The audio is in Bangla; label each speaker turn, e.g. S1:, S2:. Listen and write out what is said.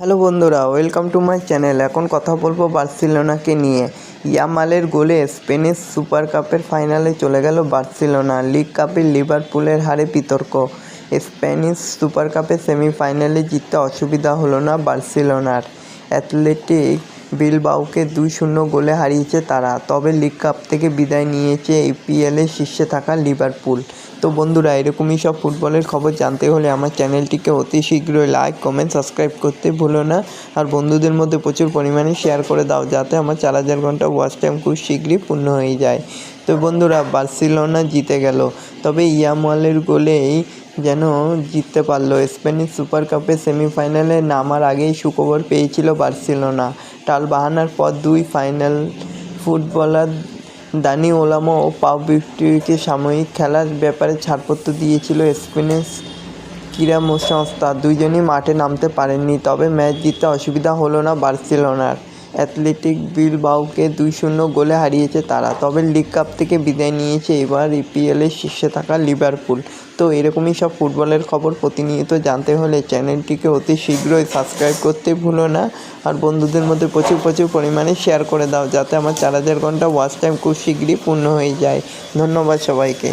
S1: হ্যালো বন্ধুরা, ওয়েলকাম টু মাই চ্যানেল। এখন কথা বলবো বার্সেলোনাকে নিয়ে। ইয়ামালের গোলে স্পেনিশ সুপার কাপের ফাইনালে চলে গেল বার্সেলোনা। লিগ কাপে লিভারপুলের হারে বিতর্ক। স্প্যানিশ সুপার কাপের সেমিফাইনালে জিততে অসুবিধা হলো না বার্সেলোনার। অ্যাথলেটিক বিলবাওকে 2-0 গোলে হারিয়েছে তারা। তবে লিগ কাপ থেকে বিদায় নিয়েছে EPL-এর শীর্ষে থাকা লিভারপুল। তো বন্ধুরা, এরকমই সব ফুটবলের খবর জানতে হলে আমার চ্যানেলটিকে অতি শীঘ্রই লাইক, কমেন্ট, সাবস্ক্রাইব করতে ভুলো না। আর বন্ধুদের মধ্যে প্রচুর পরিমাণে শেয়ার করে দাও, যাতে আমার 4000 ঘন্টা ওয়াচ টাইম খুব শীঘ্রই পূর্ণ হয়ে যায়। তো বন্ধুরা, বার্সেলোনা জিতে গেল, তবে ইয়ামালের গোলেই যেন জিততে পারলো। স্প্যানিশ সুপার কাপের সেমিফাইনালে নামার আগেই সুখবর পেয়েছিল বার্সেলোনা। টালবাহানার পর দুই ফাইনাল ফুটবলার দানি ওলমো ও পাও ভিক্টরিকে সাময়িক খেলার ব্যাপারে ছাড়পত্র দিয়েছিল স্পেনের ক্রীড়া সংস্থা। দুইজনই মাঠে নামতে পারেননি, তবে ম্যাচ জিততে অসুবিধা হলো না বার্সেলোনার। অ্যাথলেটিক বিলবাওকে 2-0 গোলে হারিয়েছে তারা। তবে লিগ কাপ থেকে বিদায় নিয়েছে এবার EPL-এর শীর্ষে থাকা লিভারপুল। তো এরকমই সব ফুটবলের খবর প্রতিনিয়ত জানতে হলে চ্যানেলটিকে অতি শীঘ্রই সাবস্ক্রাইব করতে ভুলো না। আর বন্ধুদের মধ্যে প্রচুর পরিমাণে শেয়ার করে দাও, যাতে আমার 4000 ঘন্টা ওয়াচ টাইম খুব শীঘ্রই পূর্ণ হয়ে যায়। ধন্যবাদ সবাইকে।